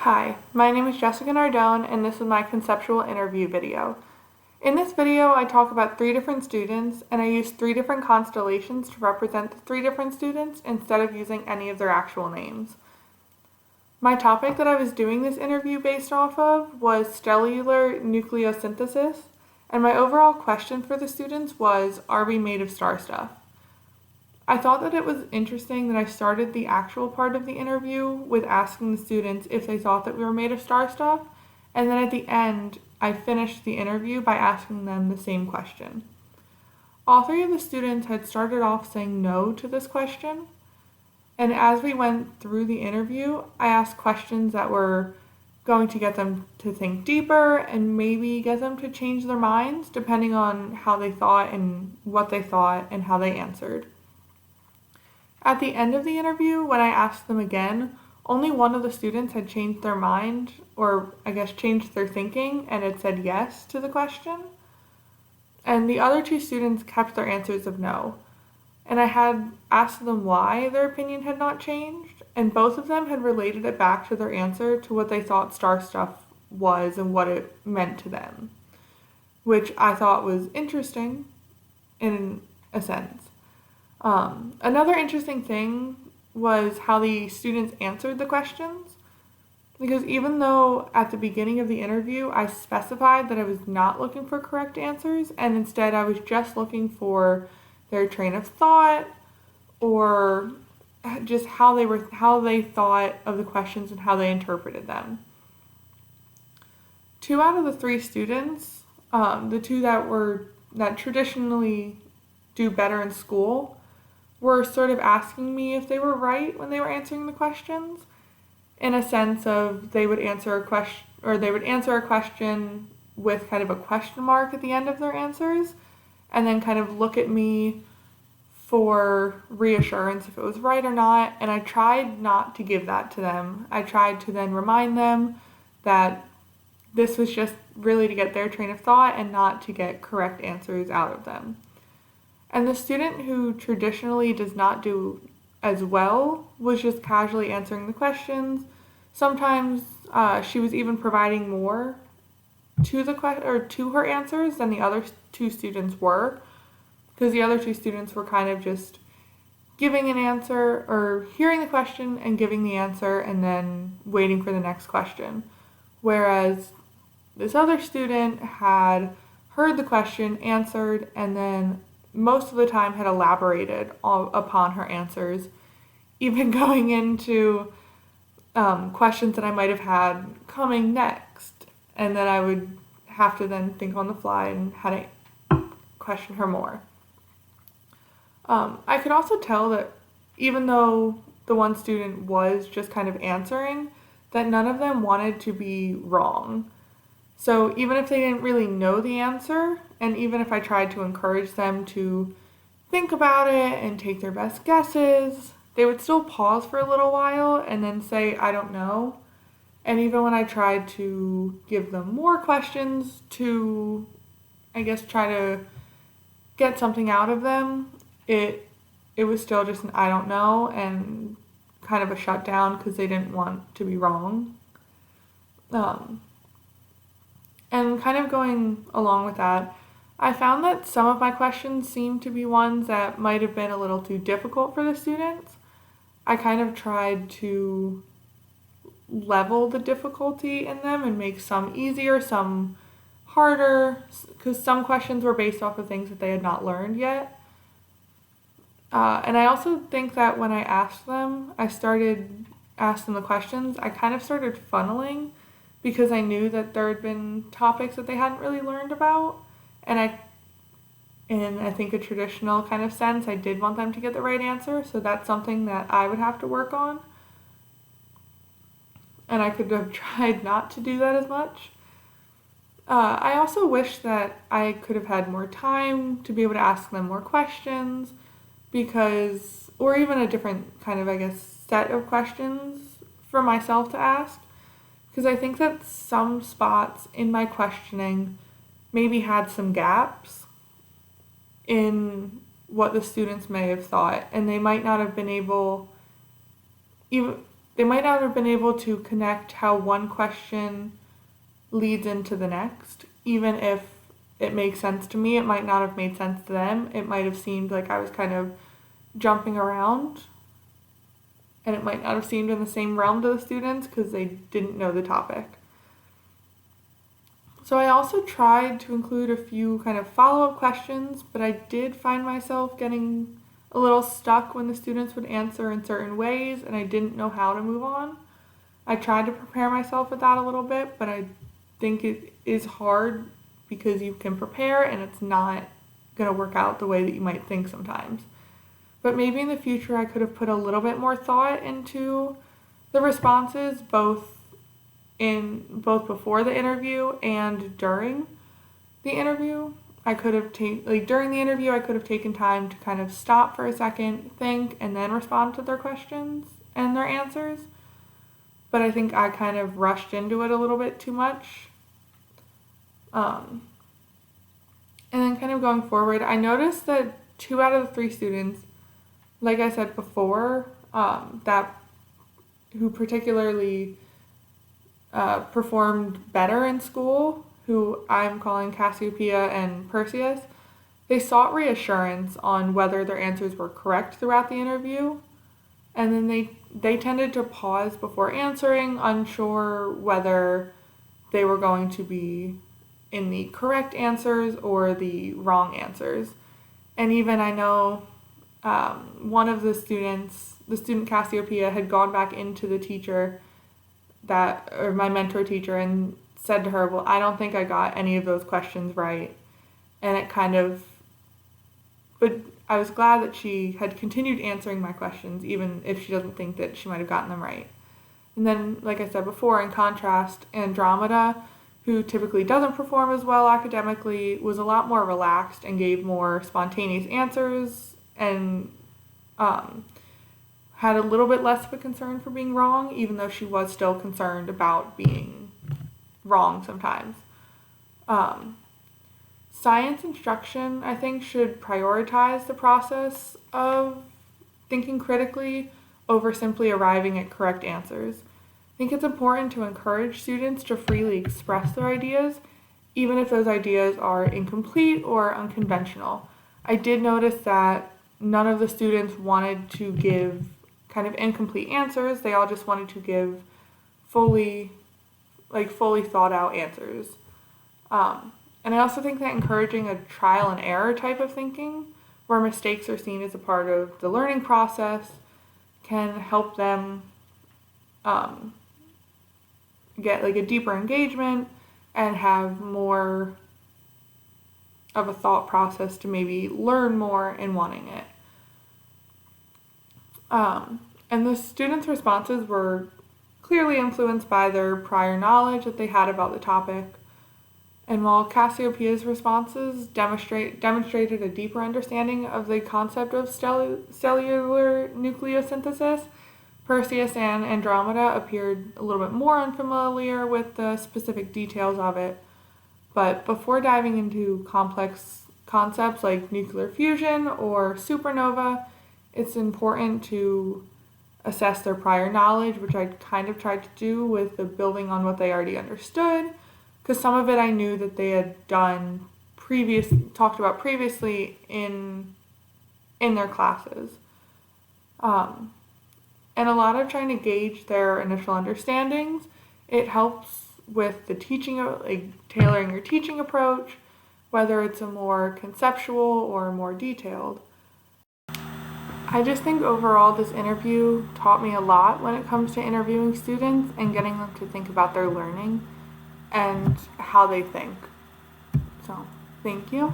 Hi, my name is Jessica Nardone, and this is my conceptual interview video. In this video, I talk about 3 different students, and I use 3 different constellations to represent the 3 different students instead of using any of their actual names. My topic that I was doing this interview based off of was cellular nucleosynthesis, and my overall question for the students was, are we made of star stuff? I thought that it was interesting that I started the actual part of the interview with asking the students if they thought that we were made of star stuff, and then at the end, I finished the interview by asking them the same question. All 3 of the students had started off saying no to this question, and as we went through the interview, I asked questions that were going to get them to think deeper and maybe get them to change their minds depending on how they thought and what they thought and how they answered. At the end of the interview, when I asked them again, only one of the students had changed their mind, or I guess changed their thinking, and had said yes to the question. And the other 2 students kept their answers of no. And I had asked them why their opinion had not changed, and both of them had related it back to their answer to what they thought star stuff was and what it meant to them, which I thought was interesting in a sense. Another interesting thing was how the students answered the questions, because even though at the beginning of the interview I specified that I was not looking for correct answers, and instead I was just looking for their train of thought or just how they thought of the questions and how they interpreted them. 2 out of the 3 students, the 2 that traditionally do better in school, were sort of asking me if they were right when they were answering the questions, in a sense of they would answer a question with kind of a question mark at the end of their answers, and then kind of look at me for reassurance if it was right or not, and I tried not to give that to them. I tried to then remind them that this was just really to get their train of thought and not to get correct answers out of them. And the student who traditionally does not do as well was just casually answering the questions. Sometimes she was even providing more to her answers than the other 2 students were, because the other 2 students were kind of just giving an answer or hearing the question and giving the answer and then waiting for the next question. Whereas this other student had heard the question, answered, and then most of the time had elaborated upon her answers, even going into questions that I might have had coming next, and then I would have to then think on the fly and how to question her more. I could also tell that even though the one student was just kind of answering, that none of them wanted to be wrong. So even if they didn't really know the answer, and even if I tried to encourage them to think about it and take their best guesses, they would still pause for a little while and then say, I don't know. And even when I tried to give them more questions to, I guess, try to get something out of them, it was still just an I don't know and kind of a shutdown because they didn't want to be wrong. And kind of going along with that, I found that some of my questions seemed to be ones that might have been a little too difficult for the students. I kind of tried to level the difficulty in them and make some easier, some harder, because some questions were based off of things that they had not learned yet. And I also think that when I asked them, asking the questions, I kind of started funneling, because I knew that there had been topics that they hadn't really learned about, and in I think a traditional kind of sense, I did want them to get the right answer, so that's something that I would have to work on. And I could have tried not to do that as much. I also wish that I could have had more time to be able to ask them more questions, or even a different kind of, I guess, set of questions for myself to ask. Because I think that some spots in my questioning maybe had some gaps in what the students may have thought, and they might not have been able, even they might not have been able to connect how one question leads into the next. Even if it makes sense to me, it might not have made sense to them. It might have seemed like I was kind of jumping around, and it might not have seemed in the same realm to the students because they didn't know the topic. So I also tried to include a few kind of follow-up questions, but I did find myself getting a little stuck when the students would answer in certain ways and I didn't know how to move on. I tried to prepare myself with that a little bit, but I think it is hard because you can prepare and it's not going to work out the way that you might think sometimes. But maybe in the future I could have put a little bit more thought into the responses, both before the interview and during the interview. I could have during the interview I could have taken time to kind of stop for a second, think, and then respond to their questions and their answers. But I think I kind of rushed into it a little bit too much. And then kind of going forward, I noticed that 2 out of the 3 students, like I said before, that who particularly performed better in school, who I'm calling Cassiopeia and Perseus, they sought reassurance on whether their answers were correct throughout the interview, and then they tended to pause before answering, unsure whether they were going to be in the correct answers or the wrong answers. And even I know one of the students, the student Cassiopeia, had gone back into the teacher or my mentor teacher, and said to her, well, I don't think I got any of those questions right. And it but I was glad that she had continued answering my questions, even if she doesn't think that she might have gotten them right. And then, like I said before, in contrast, Andromeda, who typically doesn't perform as well academically, was a lot more relaxed and gave more spontaneous answers, and had a little bit less of a concern for being wrong, even though she was still concerned about being wrong sometimes. Science instruction, I think, should prioritize the process of thinking critically over simply arriving at correct answers. I think it's important to encourage students to freely express their ideas, even if those ideas are incomplete or unconventional. I did notice that none of the students wanted to give kind of incomplete answers. They all just wanted to give fully thought out answers. And I also think that encouraging a trial and error type of thinking, where mistakes are seen as a part of the learning process, can help them get a deeper engagement and have more of a thought process to maybe learn more in wanting it. And the students' responses were clearly influenced by their prior knowledge that they had about the topic. And while Cassiopeia's responses demonstrated a deeper understanding of the concept of cellular nucleosynthesis, Perseus and Andromeda appeared a little bit more unfamiliar with the specific details of it. But before diving into complex concepts like nuclear fusion or supernova, it's important to assess their prior knowledge, which I kind of tried to do with the building on what they already understood, because some of it I knew that they had talked about previously in their classes. And a lot of trying to gauge their initial understandings. It helps with the teaching, tailoring your teaching approach, whether it's a more conceptual or more detailed. I just think overall this interview taught me a lot when it comes to interviewing students and getting them to think about their learning and how they think. So, thank you.